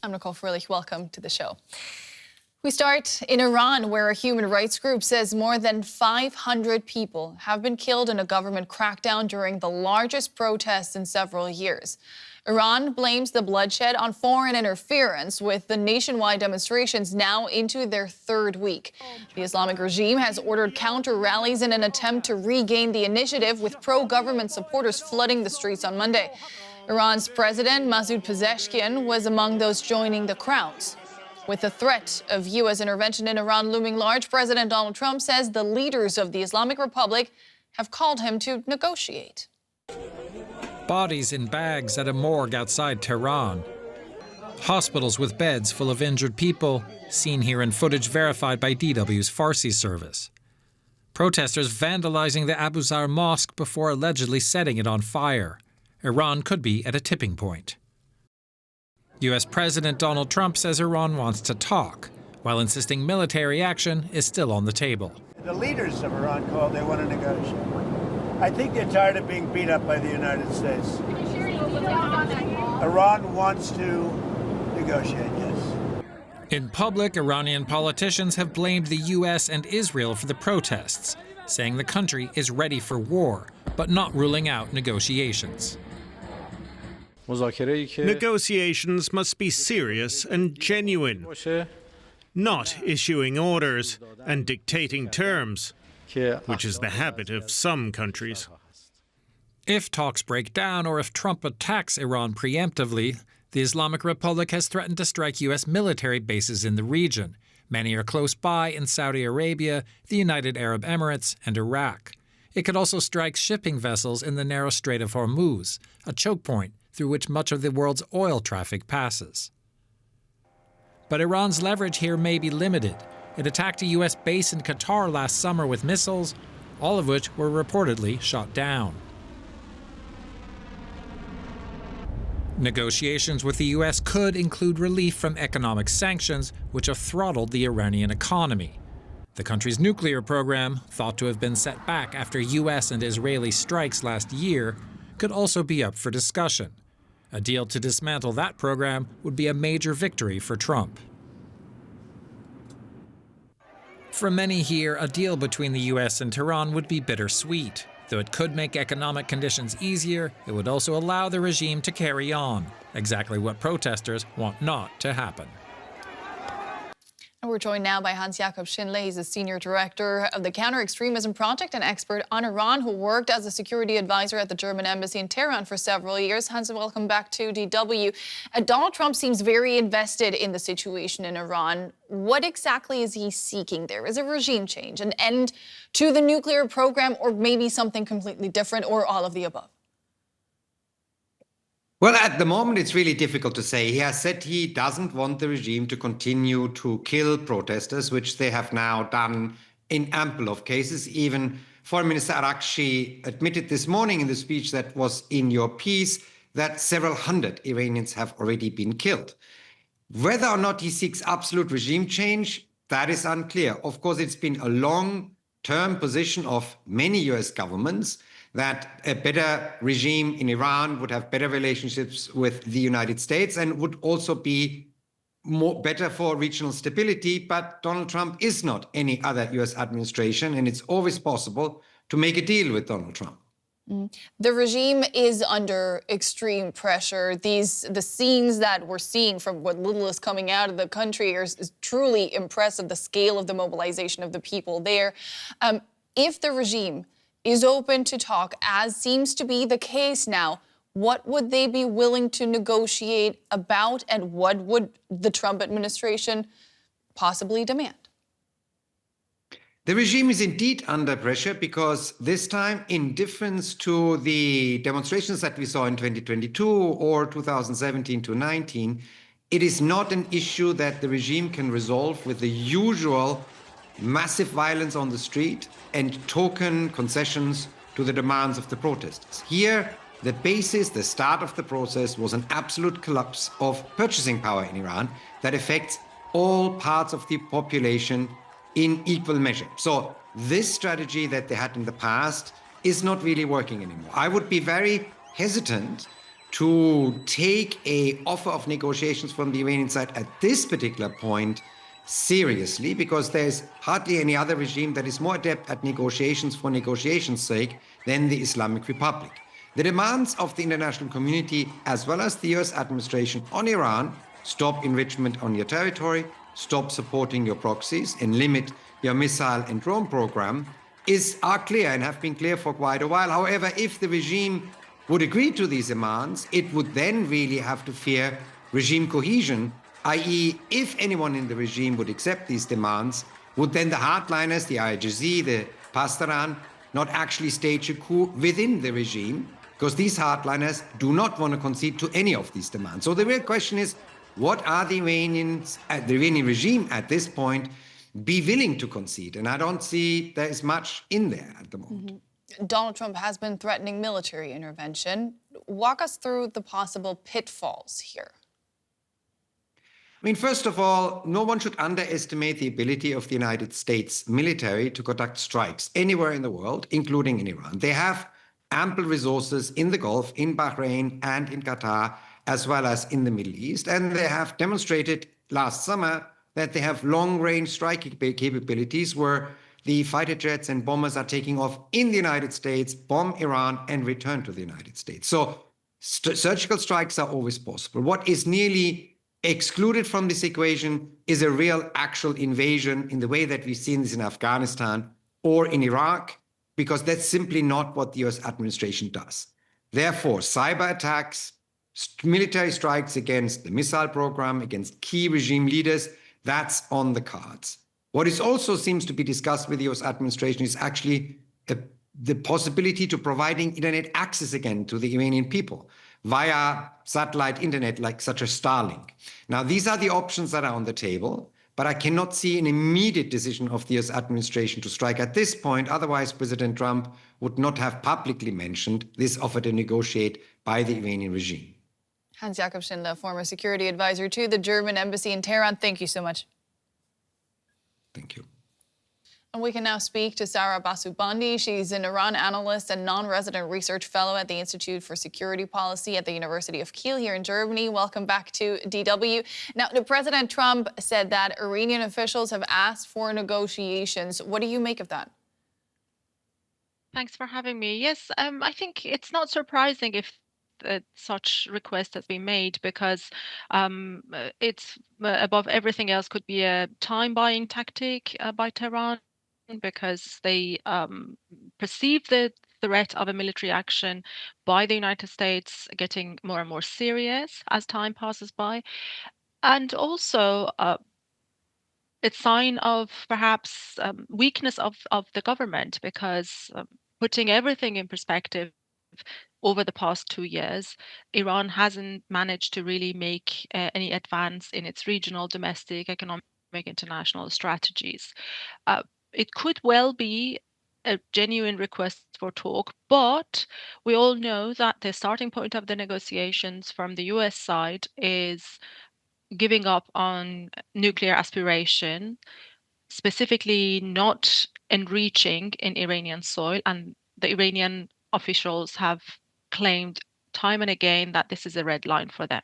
I'm Nicole Fröhlich. Welcome to the show. We start in Iran, where a human rights group says more than 500 people have been killed in a government crackdown during the largest protests in several years. Iran blames the bloodshed on foreign interference, with the nationwide demonstrations now into their third week. The Islamic regime has ordered counter-rallies in an attempt to regain the initiative, with pro-government supporters flooding the streets on Monday. Iran's president, Masoud Pezeshkian, was among those joining the crowds. With the threat of U.S. intervention in Iran looming large, President Donald Trump says the leaders of the Islamic Republic have called him to negotiate. Bodies in bags at a morgue outside Tehran. Hospitals with beds full of injured people, seen here in footage verified by DW's Farsi service. Protesters vandalizing the Abu Zar mosque before allegedly setting it on fire. Iran could be at a tipping point. U.S. President Donald Trump says Iran wants to talk, while insisting military action is still on the table. The leaders of Iran called, they want to negotiate. I think they're tired of being beat up by the United States. Iran wants to negotiate, yes. In public, Iranian politicians have blamed the U.S. and Israel for the protests, saying the country is ready for war, but not ruling out negotiations. Negotiations must be serious and genuine, not issuing orders and dictating terms, which is the habit of some countries. If talks break down or if Trump attacks Iran preemptively, the Islamic Republic has threatened to strike U.S. military bases in the region. Many are close by in Saudi Arabia, the United Arab Emirates, and Iraq. It could also strike shipping vessels in the narrow Strait of Hormuz, a choke point through which much of the world's oil traffic passes. But Iran's leverage here may be limited. It attacked a U.S. base in Qatar last summer with missiles, all of which were reportedly shot down. Negotiations with the U.S. could include relief from economic sanctions, which have throttled the Iranian economy. The country's nuclear program, thought to have been set back after U.S. and Israeli strikes last year, could also be up for discussion. A deal to dismantle that program would be a major victory for Trump. For many here, a deal between the U.S. and Tehran would be bittersweet. Though it could make economic conditions easier, it would also allow the regime to carry on, exactly what protesters want not to happen. And we're joined now by Hans-Jakob Schindler. He's the senior director of the Counter-Extremism Project and expert on Iran, who worked as a security advisor at the German embassy in Tehran for several years. Hans, welcome back to DW. Donald Trump seems very invested in the situation in Iran. What exactly is he seeking there? Is it regime change, an end to the nuclear program, or maybe something completely different, or all of the above? Well, at the moment, it's really difficult to say. He has said he doesn't want the regime to continue to kill protesters, which they have now done in ample of cases. Even Foreign Minister Arakchi admitted this morning in the speech that was in your piece that several hundred Iranians have already been killed. Whether or not he seeks absolute regime change, that is unclear. Of course, it's been a long-term position of many US governments that a better regime in Iran would have better relationships with the United States and would also be better for regional stability. But Donald Trump is not any other US administration, and it's always possible to make a deal with Donald Trump. The regime is under extreme pressure. The scenes that we're seeing from what little is coming out of the country is truly impressive, the scale of the mobilization of the people there. If the regime is open to talk, as seems to be the case now, what would they be willing to negotiate about, and what would the Trump administration possibly demand? The regime is indeed under pressure because this time, in difference to the demonstrations that we saw in 2022 or 2017 to 19, it is not an issue that the regime can resolve with the usual massive violence on the street and token concessions to the demands of the protesters. Here, the basis, the start of the process was an absolute collapse of purchasing power in Iran that affects all parts of the population in equal measure. So this strategy that they had in the past is not really working anymore. I would be very hesitant to take a offer of negotiations from the Iranian side at this particular point seriously, because there's hardly any other regime that is more adept at negotiations for negotiation's sake than the Islamic Republic. The demands of the international community, as well as the US administration on Iran, stop enrichment on your territory, stop supporting your proxies, and limit your missile and drone program, are clear and have been clear for quite a while. However, if the regime would agree to these demands, it would then really have to fear regime cohesion, i.e., if anyone in the regime would accept these demands, would then the hardliners, the IRGC, the Pastaran, not actually stage a coup within the regime? Because these hardliners do not want to concede to any of these demands. So the real question is, what are the Iranians, the Iranian regime at this point, be willing to concede? And I don't see there is much in there at the moment. Donald Trump has been threatening military intervention. Walk us through the possible pitfalls here. I mean, first of all, no one should underestimate the ability of the United States military to conduct strikes anywhere in the world, including in Iran. They have ample resources in the Gulf, in Bahrain, and in Qatar, as well as in the Middle East. And they have demonstrated last summer that they have long-range strike capabilities where the fighter jets and bombers are taking off in the United States, bomb Iran, and return to the United States. So surgical strikes are always possible. What is nearly excluded from this equation is a real actual invasion in the way that we've seen this in Afghanistan or in Iraq, because that's simply not what the US administration does. Therefore, cyber attacks, military strikes against the missile program, against key regime leaders, that's on the cards. What is also seems to be discussed with the US administration is actually the possibility to providing internet access again to the Iranian people via satellite internet, like such as Starlink. Now, these are the options that are on the table, but I cannot see an immediate decision of the US administration to strike at this point. Otherwise, President Trump would not have publicly mentioned this offer to negotiate by the Iranian regime. Hans-Jakob Schindler, former security advisor to the German embassy in Tehran. Thank you so much. Thank you. And we can now speak to Sara Bazoobandi. She's an Iran analyst and non-resident research fellow at the Institute for Security Policy at the University of Kiel here in Germany. Welcome back to DW. Now, President Trump said that Iranian officials have asked for negotiations. What do you make of that? Thanks for having me. Yes, I think it's not surprising if such request has been made, because it's above everything else could be a time-buying tactic by Tehran, because they perceive the threat of a military action by the United States getting more and more serious as time passes by. And also it's a sign of perhaps weakness of the government, because putting everything in perspective, over the past 2 years, Iran hasn't managed to really make any advance in its regional, domestic, economic, international strategies. It could well be a genuine request for talk, but we all know that the starting point of the negotiations from the US side is giving up on nuclear aspiration, specifically not enriching in Iranian soil, and the Iranian officials have claimed time and again that this is a red line for them.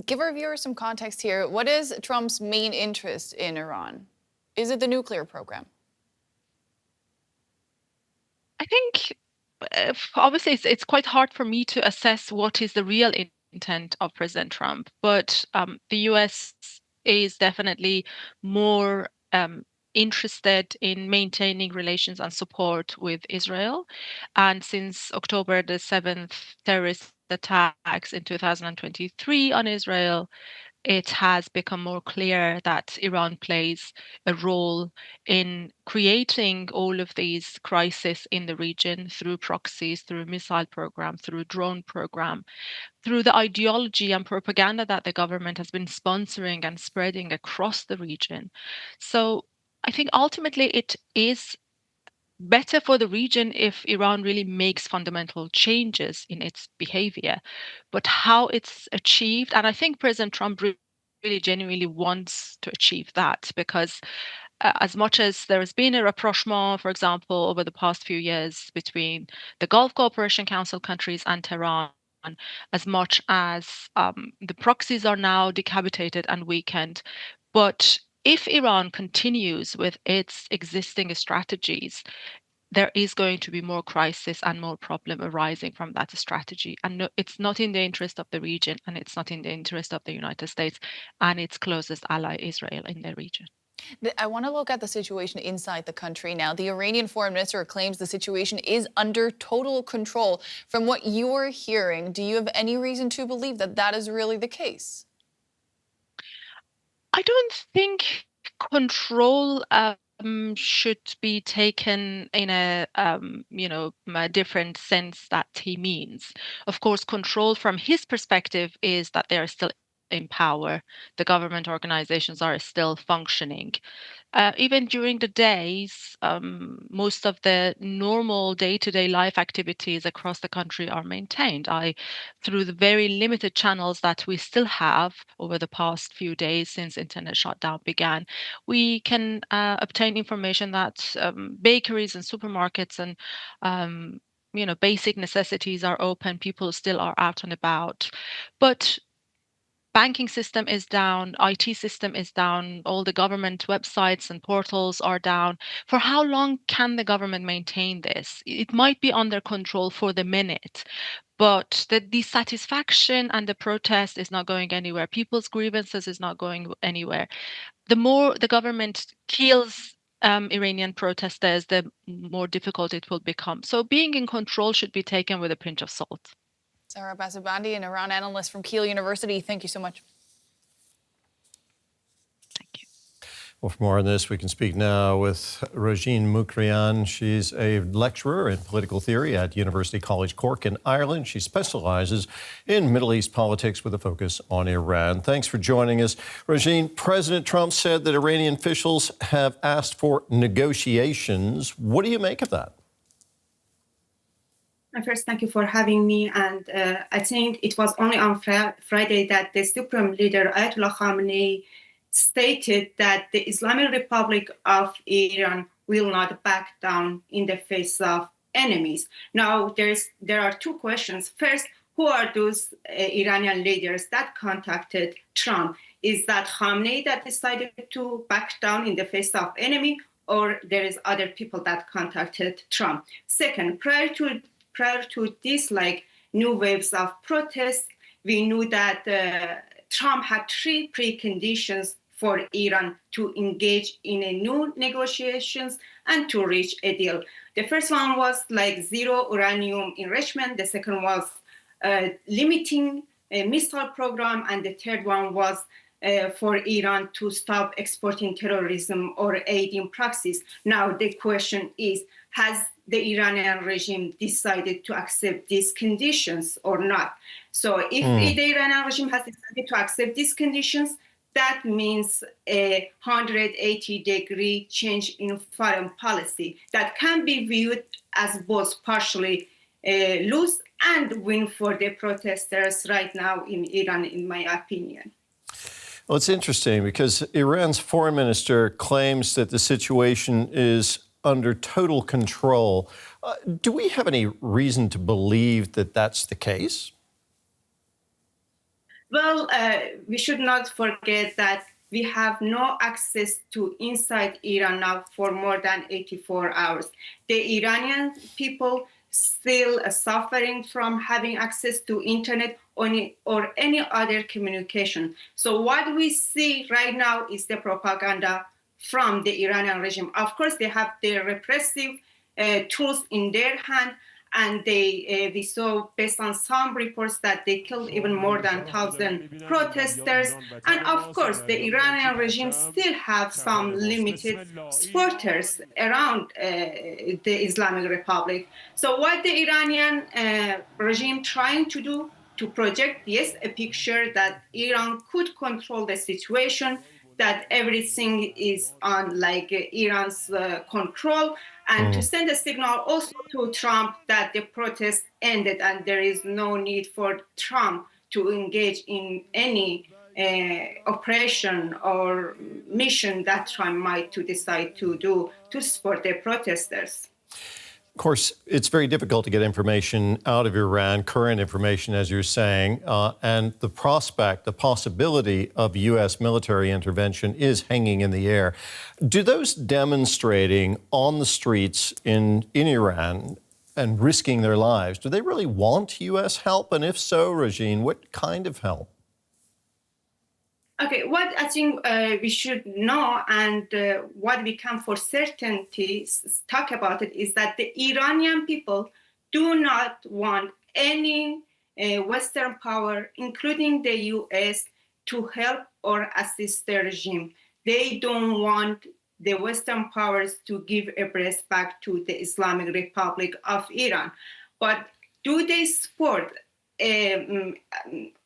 Give our viewers some context here. What is Trump's main interest in Iran? Is it the nuclear program? I think, obviously, it's quite hard for me to assess what is the real intent of President Trump, but the US is definitely more interested in maintaining relations and support with Israel. And since October the 7th terrorist attacks in 2023 on Israel, it has become more clear that Iran plays a role in creating all of these crises in the region through proxies, through missile program, through drone program, through the ideology and propaganda that the government has been sponsoring and spreading across the region. So I think ultimately it is better for the region if Iran really makes fundamental changes in its behavior. But how it's achieved, and I think President Trump really genuinely wants to achieve that, because as much as there has been a rapprochement, for example, over the past few years between the Gulf Cooperation Council countries and Tehran, as much as the proxies are now decapitated and weakened. But if Iran continues with its existing strategies, there is going to be more crisis and more problem arising from that strategy. And no, it's not in the interest of the region, and it's not in the interest of the United States and its closest ally, Israel, in the region. I want to look at the situation inside the country now. The Iranian foreign minister claims the situation is under total control. From what you're hearing, do you have any reason to believe that that is really the case? I don't think control should be taken in a a different sense that he means. Of course, control from his perspective is that they are still in power. The government organizations are still functioning. Even during the days, most of the normal day-to-day life activities across the country are maintained. Through the very limited channels that we still have over the past few days since internet shutdown began, we can obtain information that bakeries and supermarkets and basic necessities are open. People still are out and about, but banking system is down, IT system is down, all the government websites and portals are down. For how long can the government maintain this? It might be under control for the minute, but the dissatisfaction and the protest is not going anywhere. People's grievances is not going anywhere. The more the government kills Iranian protesters, the more difficult it will become. So being in control should be taken with a pinch of salt. Sara Bazoobandi, an Iran analyst from Kiel University. Thank you so much. Thank you. Well, for more on this, we can speak now with Rojin Mukriyan. She's a lecturer in political theory at University College Cork in Ireland. She specializes in Middle East politics with a focus on Iran. Thanks for joining us. Rojin, President Trump said that Iranian officials have asked for negotiations. What do you make of that? First, thank you for having me. And I think it was only on Friday that the Supreme Leader Ayatollah Khamenei stated that the Islamic Republic of Iran will not back down in the face of enemies. Now, there are two questions. First, who are those Iranian leaders that contacted Trump? Is that Khamenei that decided to back down in the face of enemy, or there is other people that contacted Trump? Second, prior to this, new waves of protests, we knew that Trump had three preconditions for Iran to engage in a new negotiations and to reach a deal. The first one was zero uranium enrichment. The second was limiting a missile program. And the third one was for Iran to stop exporting terrorism or aiding proxies. Now, the question is, has the Iranian regime decided to accept these conditions or not? So if the Iranian regime has decided to accept these conditions, that means a 180-degree change in foreign policy that can be viewed as both partially lose and win for the protesters right now in Iran, in my opinion. Well, it's interesting because Iran's foreign minister claims that the situation is under total control. Do we have any reason to believe that that's the case? Well, we should not forget that we have no access to inside Iran now for more than 84 hours. The Iranian people still suffering from having access to internet or any other communication. So what we see right now is the propaganda from the Iranian regime. Of course, they have their repressive tools in their hand, and we saw, based on some reports, that they killed even more than 1,000 protesters. And of course, the Iranian regime still have some limited supporters around the Islamic Republic. So what the Iranian regime trying to do to project, yes, a picture that Iran could control the situation, that everything is on Iran's control, and to send a signal also to Trump that the protest ended and there is no need for Trump to engage in any operation or mission that Trump might to decide to do to support the protesters. Of course, it's very difficult to get information out of Iran, current information, as you're saying, and the possibility of U.S. military intervention is hanging in the air. Do those demonstrating on the streets in Iran and risking their lives, do they really want U.S. help? And if so, Rojin, what kind of help? Okay, what I think we should know and what we can for certainty talk about it is that the Iranian people do not want any Western power, including the US, to help or assist the regime. They don't want the Western powers to give a breast back to the Islamic Republic of Iran. But do they support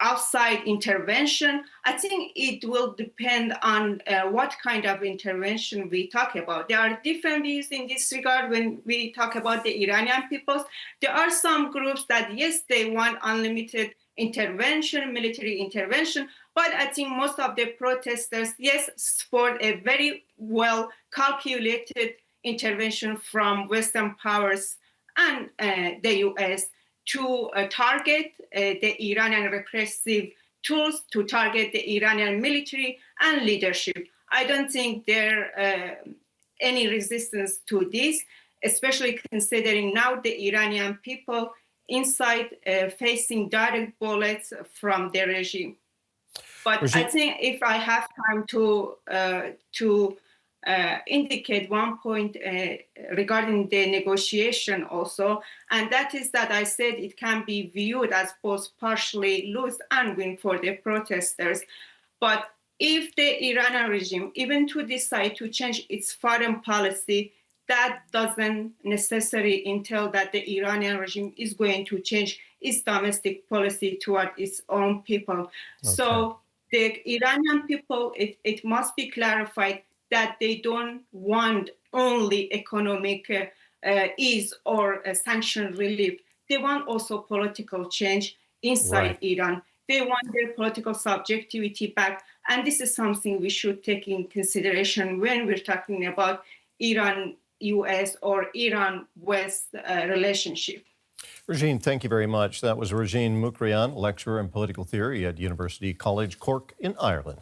outside intervention? I think it will depend on what kind of intervention we talk about. There are different views in this regard when we talk about the Iranian peoples. There are some groups that, yes, they want unlimited intervention, military intervention, but I think most of the protesters, yes, support a very well calculated intervention from Western powers and the US to target the Iranian repressive tools, to target the Iranian military and leadership. I don't think there any resistance to this, especially considering now the Iranian people inside facing direct bullets from the regime. But I think if I have time to indicate one point regarding the negotiation also, and that is that I said it can be viewed as both partially lose and win for the protesters. But if the Iranian regime even to decide to change its foreign policy, that doesn't necessarily entail that the Iranian regime is going to change its domestic policy toward its own people. Okay. So the Iranian people, it must be clarified that they don't want only economic ease or sanction relief. They want also political change inside Iran. They want their political subjectivity back. And this is something we should take in consideration when we're talking about Iran-US or Iran-West relationship. Rojin, thank you very much. That was Rojin Mukriyan, lecturer in political theory at University College Cork in Ireland.